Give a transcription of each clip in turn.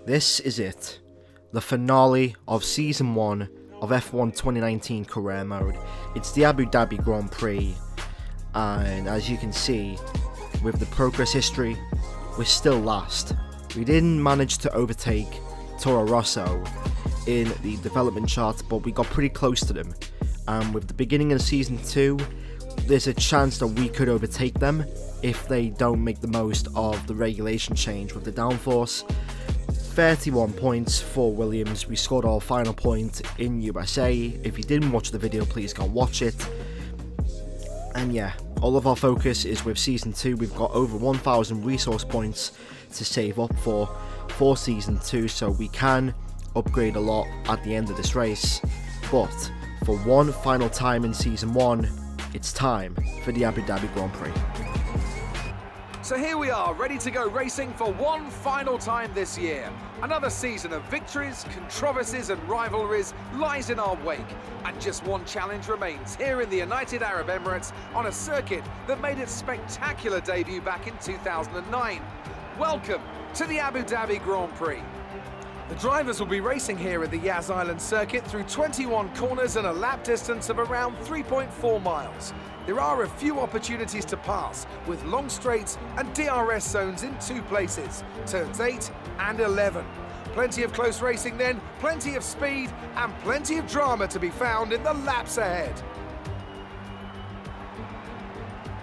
This is it, the finale of Season 1 of F1 2019 Career Mode. It's the Abu Dhabi Grand Prix, and as you can see, with the progress history, we're still last. We didn't manage to overtake Toro Rosso in the development chart, but we got pretty close to them. And with the beginning of Season 2, there's a chance that we could overtake them if they don't make the most of the regulation change with the downforce. 31 points for Williams. We scored our final point in USA. If you didn't watch the video, please go and watch it. And yeah, all of our focus is with Season 2. We've got over 1,000 resource points to save up for Season 2, so we can upgrade a lot at the end of this race. But for one final time in Season 1, it's time for the Abu Dhabi Grand Prix. So here we are, ready to go racing for one final time this year. Another season of victories, controversies and rivalries lies in our wake. And just one challenge remains here in the United Arab Emirates on a circuit that made its spectacular debut back in 2009. Welcome to the Abu Dhabi Grand Prix. The drivers will be racing here at the Yas Island circuit through 21 corners and a lap distance of around 3.4 miles. There are a few opportunities to pass, with long straights and DRS zones in 2 places, turns 8 and 11. Plenty of close racing then, plenty of speed, and plenty of drama to be found in the laps ahead.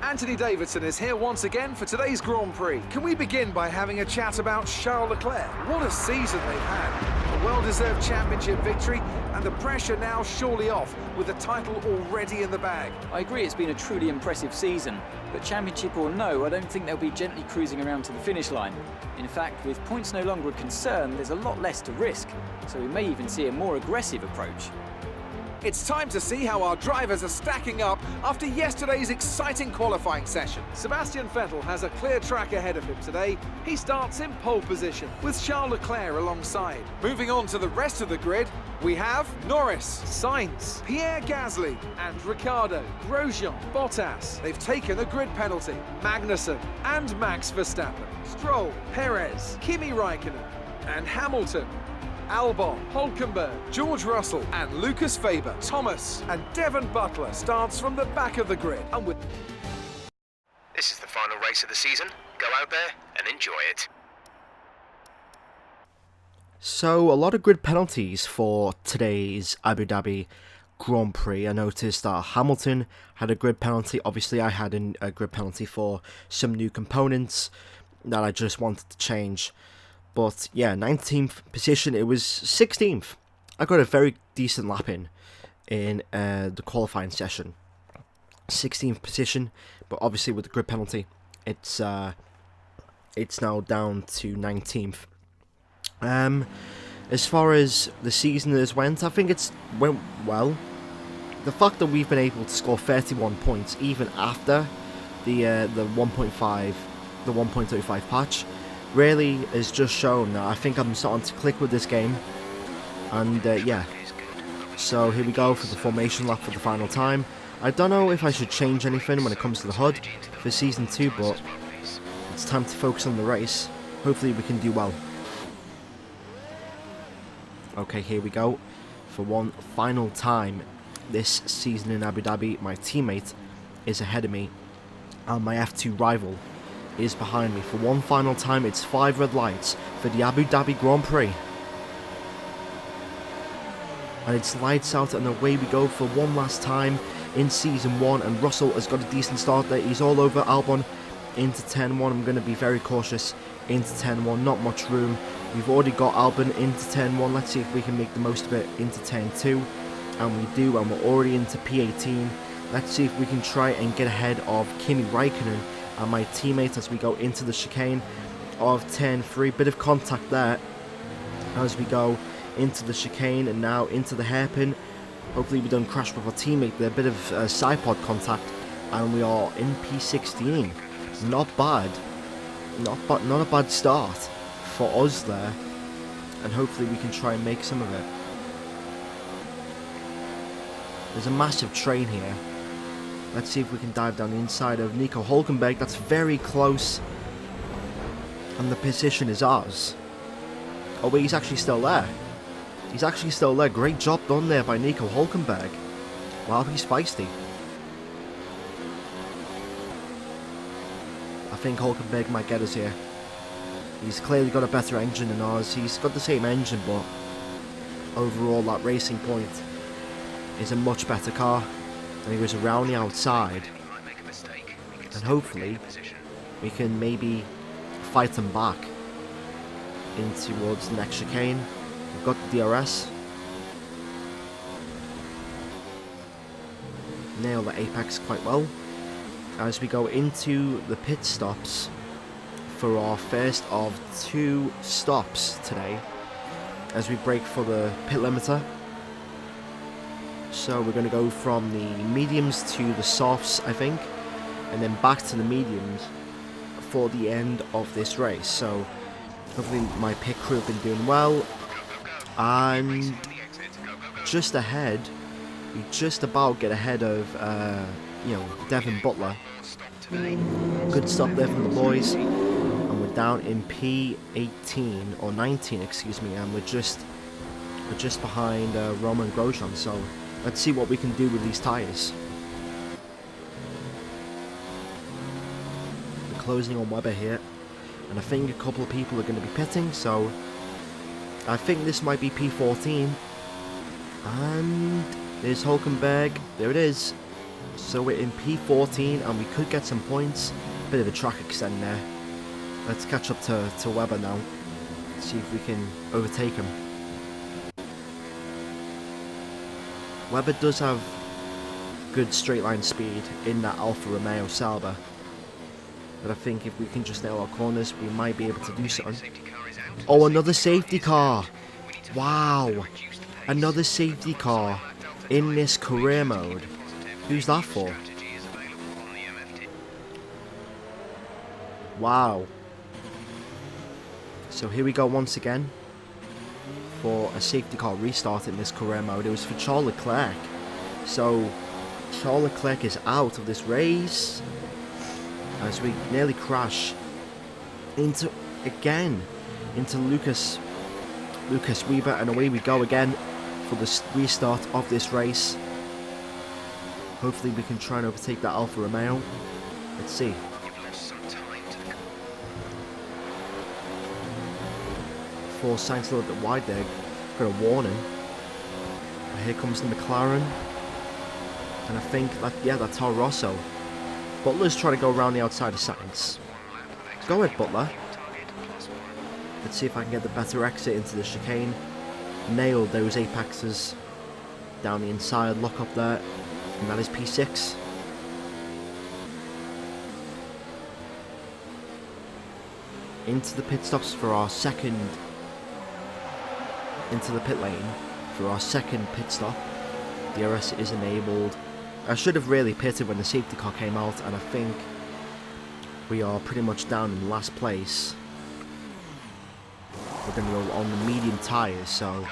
Anthony Davidson is here once again for today's Grand Prix. Can we begin by having a chat about Charles Leclerc? What a season they've had. A well-deserved championship victory, and the pressure now surely off, with the title already in the bag. I agree it's been a truly impressive season, but championship or no, I don't think they'll be gently cruising around to the finish line. In fact, with points no longer a concern, there's a lot less to risk, so we may even see a more aggressive approach. It's time to see how our drivers are stacking up after yesterday's exciting qualifying session. Sebastian Vettel has a clear track ahead of him today. He starts in pole position with Charles Leclerc alongside. Moving on to the rest of the grid, we have Norris, Sainz, Pierre Gasly and Ricciardo, Grosjean, Bottas. They've taken a grid penalty. Magnussen and Max Verstappen, Stroll, Perez, Kimi Raikkonen and Hamilton. Albon, Hulkenberg, George Russell and Lucas Faber, Thomas and Devon Butler starts from the back of the grid. And with This is the final race of the season. Go out there and enjoy it. So, a lot of grid penalties for today's Abu Dhabi Grand Prix. I noticed that Hamilton had a grid penalty. Obviously, I had a grid penalty for some new components that I just wanted to change. But yeah, 19th position, it was 16th. I got a very decent lap in the qualifying session. 16th position, but obviously with the grid penalty, it's now down to 19th. As far as the season has went, I think it's went well. The fact that we've been able to score 31 points even after the 1.35 patch really has just shown that I think I'm starting to click with this game. And yeah, so here we go for the formation lap for the final time. I don't know if I should change anything when it comes to the HUD for Season 2, but it's time to focus on the race. Hopefully we can do well. Okay, here we go. For one final time this season in Abu Dhabi, my teammate is ahead of me, and my F2 rival is behind me. For one final time, it's 5 red lights for the Abu Dhabi Grand Prix. And it's lights out and away we go for one last time in Season 1. And Russell has got a decent start there. He's all over Albon into turn 1. I'm going to be very cautious into turn 1. Not much room. We've already got Albon into turn 1. Let's see if we can make the most of it into turn 2. And we do, and we're already into P18. Let's see if we can try and get ahead of Kimi Raikkonen and my teammate as we go into the chicane of turn 3. Bit of contact there as we go into the chicane and now into the hairpin. Hopefully we don't crash with our teammate there. Bit of side pod contact, and we are in P16. Not bad. Not a bad start for us there, and hopefully we can try and make some of it. There's a massive train here. Let's see if we can dive down the inside of Nico Hulkenberg. That's very close. And the position is ours. Oh wait, he's actually still there. He's actually still there. Great job done there by Nico Hülkenberg. Wow, he's feisty. I think Hülkenberg might get us here. He's clearly got a better engine than ours. He's got the same engine, but overall that Racing Point is a much better car. And he was around the outside. And hopefully we can maybe fight them back in towards the next chicane. We've got the DRS. Nail the apex quite well. As we go into the pit stops for our first of 2 stops today. As we brake for the pit limiter. So we're going to go from the mediums to the softs, I think. And then back to the mediums for the end of this race. So hopefully my pit crew have been doing well. And just ahead, we just about get ahead of, Devin Butler. Good stop there from the boys. And we're down in P18, or 19, excuse me. And we're just behind Roman Grosjean. So let's see what we can do with these tyres. We're closing on Webber here. And I think a couple of people are going to be pitting, so I think this might be P14. And there's Hülkenberg. There it is. So we're in P14 and we could get some points. Bit of a track extend there. Let's catch up to Webber now. See if we can overtake him. Webber does have good straight line speed in that Alfa Romeo Sauber. But I think if we can just nail our corners, we might be able to do something. Oh, another safety car. Wow. Another safety car in this career mode. Who's that for? Wow. So here we go once again for a safety car restart in this career mode. It was for Charles Leclerc. So Charles Leclerc is out of this race as we nearly crash into Lucas Weber, and away we go again for the restart of this race. Hopefully we can try and overtake that Alfa Romeo. Let's see. Force Sainz a little bit wide there. Got a warning. But here comes the McLaren. And I think that, yeah, that's Toro Rosso. Butler's trying to go around the outside of Sainz. Go ahead, Butler. Let's see if I can get the better exit into the chicane. Nailed those apexes down the inside. Lock up there. And that is P6. Into the pit stops for our second. Into the pit lane for our second pit stop. DRS is enabled. I should have really pitted when the safety car came out, and I think we are pretty much down in last place. We're going to go on the medium tyres, so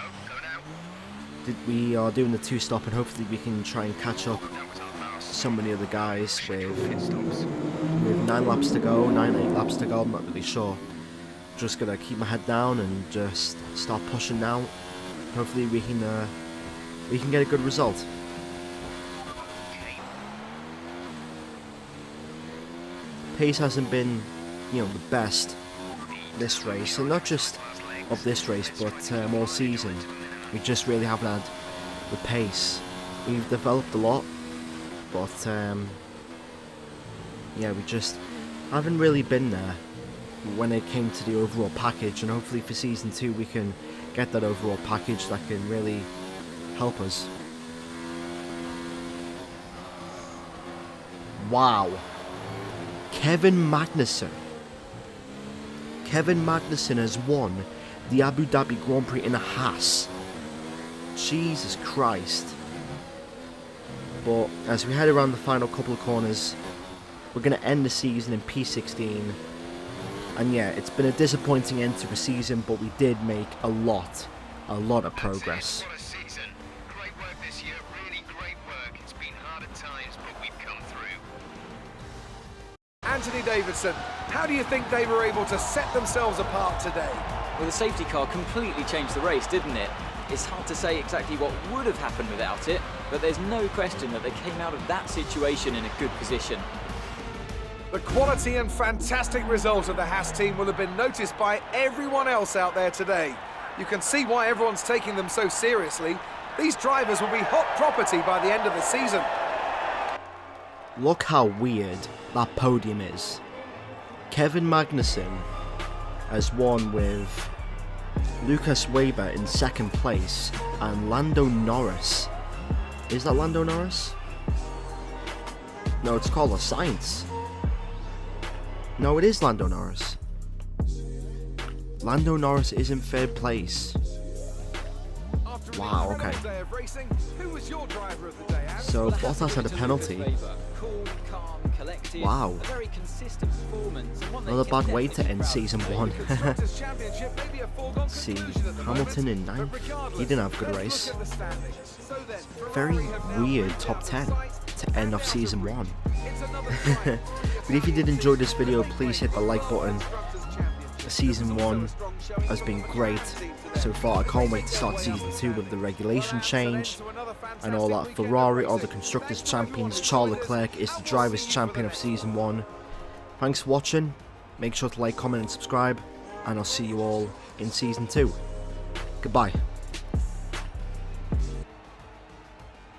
we are doing the 2-stop, and hopefully we can try and catch up some of the other guys with 9 laps to go, 8 laps to go. I'm not really sure. Just gonna keep my head down and just start pushing now. Hopefully we can get a good result. Pace hasn't been, the best this race, and not just of this race, but all season. We just really haven't had the pace. We've developed a lot, but yeah, we just haven't really been there when it came to the overall package, and hopefully for season 2 we can get that overall package that can really help us. Wow. Kevin Magnussen has won the Abu Dhabi Grand Prix in a Haas. Jesus Christ. But as we head around the final couple of corners, we're going to end the season in P16. And yeah, it's been a disappointing end to the season, but we did make a lot of progress. What a season. Great work this year, really great work. It's been hard at times, but we've come through. Anthony Davidson, how do you think they were able to set themselves apart today? Well, the safety car completely changed the race, didn't it? It's hard to say exactly what would have happened without it, but there's no question that they came out of that situation in a good position. The quality and fantastic result of the Haas team will have been noticed by everyone else out there today. You can see why everyone's taking them so seriously. These drivers will be hot property by the end of the season. Look how weird that podium is. Kevin Magnussen has won with Lucas Weber in second place and Lando Norris. Is that Lando Norris? No, it's Carlos Sainz. No, it is Lando Norris. Lando Norris is in third place. Wow, okay. So Bottas had a penalty. Wow. Another bad way to end season 1. See, Hamilton in 9th. He didn't have a good race. Very weird top 10 to end off season 1. But if you did enjoy this video, please hit the like button. Season 1 has been great so far. I can't wait to start season 2 with the regulation change and all that. Ferrari are the Constructors' Champions. Charles Leclerc is the Drivers' Champion of season 1. Thanks for watching. Make sure to like, comment and subscribe, and I'll see you all in season 2. Goodbye.